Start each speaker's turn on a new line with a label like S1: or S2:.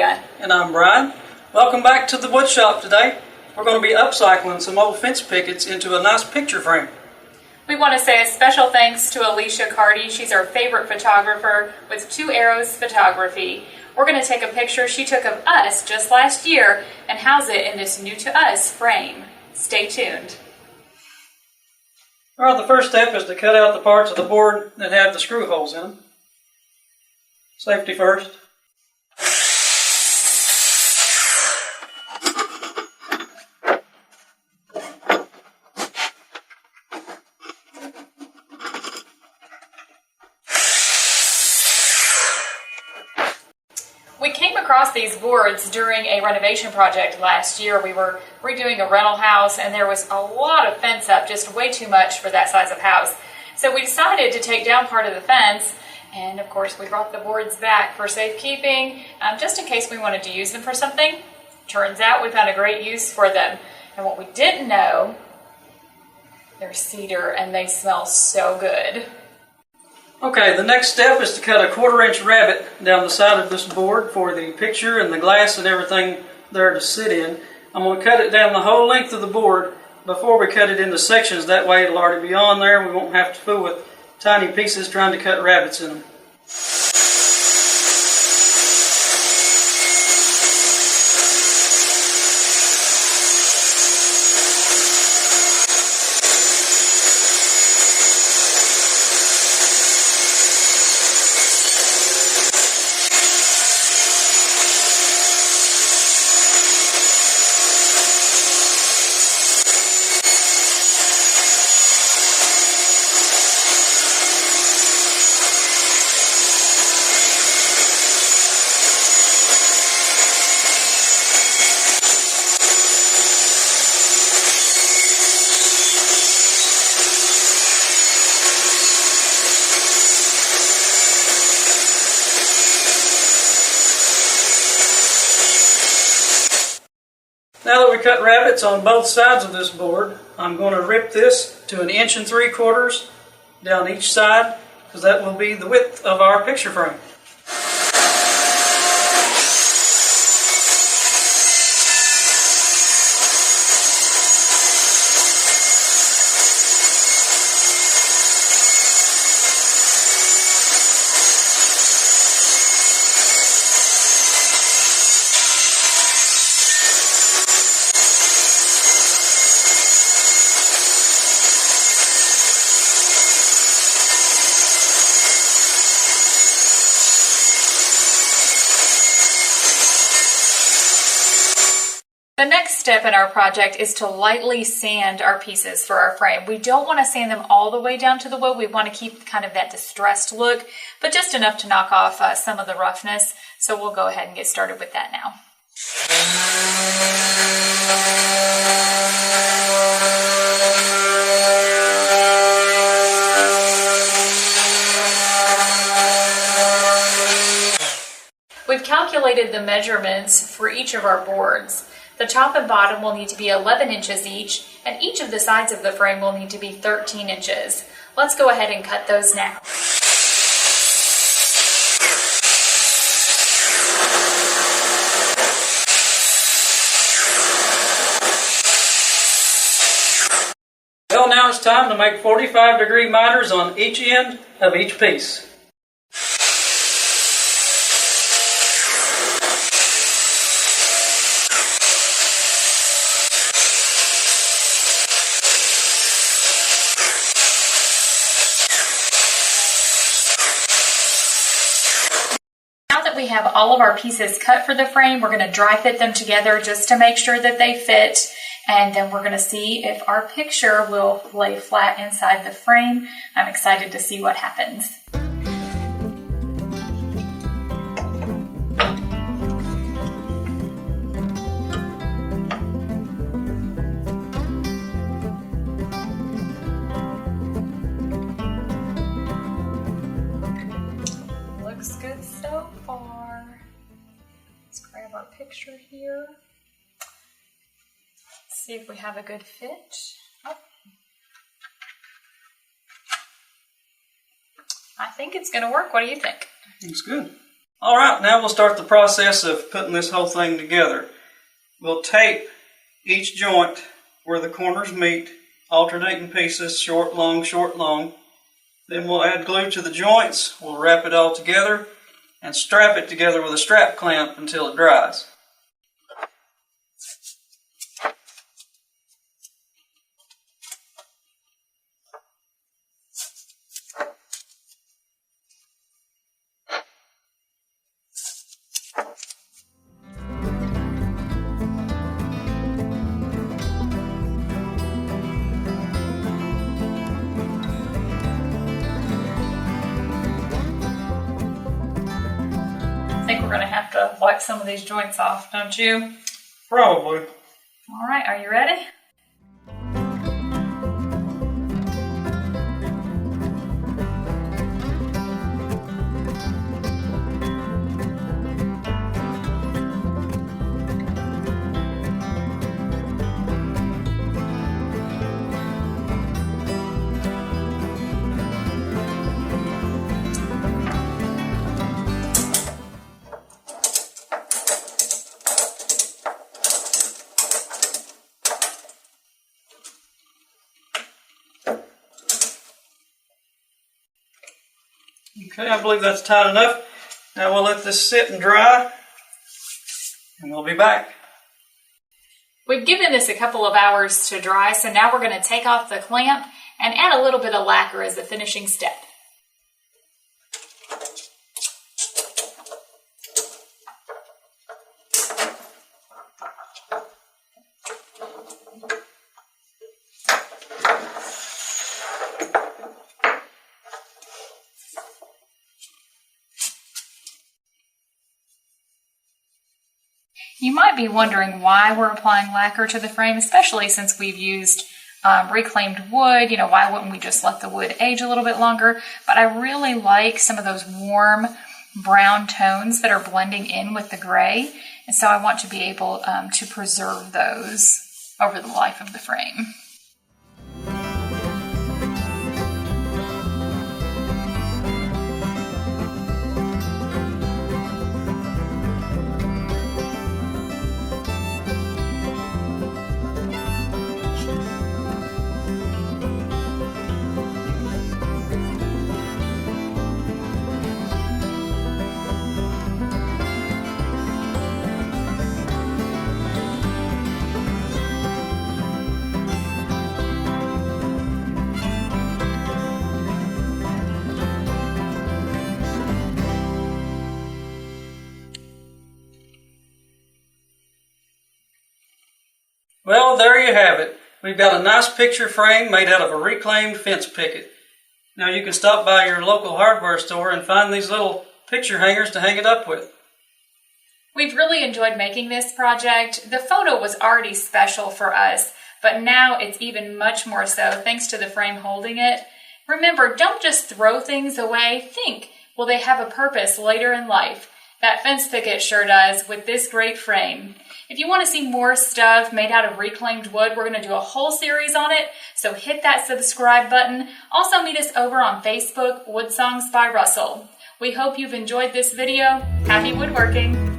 S1: Amanda.
S2: And I'm Brian. Welcome back to the wood shop today. We're going to be upcycling some old fence pickets into a nice picture frame.
S1: We want to say a special thanks to Alicia Carty. She's our favorite photographer with Two Arrows Photography. We're going to take a picture she took of us just last year and house it in this new to us frame. Stay tuned.
S2: All right, the first step is to cut out the parts of the board that have the screw holes in them. Safety first.
S1: We came across these boards during a renovation project last year. We were redoing a rental house and there was a lot of fence up, just way too much for that size of house. So we decided to take down part of the fence, and of course we brought the boards back for safekeeping, just in case we wanted to use them for something. Turns out we found a great use for them. And what we didn't know, they're cedar and they smell so good.
S2: Okay, the next step is to cut a 1/4-inch rabbet down the side of this board for the picture and the glass and everything there to sit in. I'm going to cut it down the whole length of the board before we cut it into sections. That way it'll already be on there. We won't have to fool with tiny pieces trying to cut rabbets in them. Now that we cut rabbets on both sides of this board, I'm going to rip this to 1 3/4 inches down each side, because that will be the width of our picture frame.
S1: The next step in our project is to lightly sand our pieces for our frame. We don't want to sand them all the way down to the wood. We want to keep kind of that distressed look, but just enough to knock off some of the roughness. So we'll go ahead and get started with that now. We've calculated the measurements for each of our boards. The top and bottom will need to be 11 inches each, and each of the sides of the frame will need to be 13 inches. Let's go ahead and cut those now.
S2: Well, now it's time to make 45-degree miters on each end of each piece.
S1: We have all of our pieces cut for the frame. We're going to dry fit them together just to make sure that they fit, and then we're going to see if our picture will lay flat inside the frame. I'm excited to see what happens. Looks good so far. Let's grab our picture here. See if we have a good fit. Oh. I think it's going to work. What do you think?
S2: Looks good. Alright, now we'll start the process of putting this whole thing together. We'll tape each joint where the corners meet, alternating pieces, short, long, short, long. Then we'll add glue to the joints, we'll wrap it all together, and strap it together with a strap clamp until it dries.
S1: I think we're going to have to wipe some of these joints off, don't you?
S2: Probably.
S1: All right, are you ready?
S2: Okay, I believe that's tight enough. Now we'll let this sit and dry, and we'll be back.
S1: We've given this a couple of hours to dry, so now we're going to take off the clamp and add a little bit of lacquer as the finishing step. You might be wondering why we're applying lacquer to the frame, especially since we've used reclaimed wood. You know, why wouldn't we just let the wood age a little bit longer? But I really like some of those warm brown tones that are blending in with the gray. And so I want to be able to preserve those over the life of the frame.
S2: Well, there you have it. We've got a nice picture frame made out of a reclaimed fence picket. Now you can stop by your local hardware store and find these little picture hangers to hang it up with.
S1: We've really enjoyed making this project. The photo was already special for us, but now it's even much more so thanks to the frame holding it. Remember, don't just throw things away. Think, will they have a purpose later in life? That fence picket sure does with this great frame. If you want to see more stuff made out of reclaimed wood, we're going to do a whole series on it, so hit that subscribe button. Also meet us over on Facebook, Wood Songs by Russell. We hope you've enjoyed this video. Happy woodworking!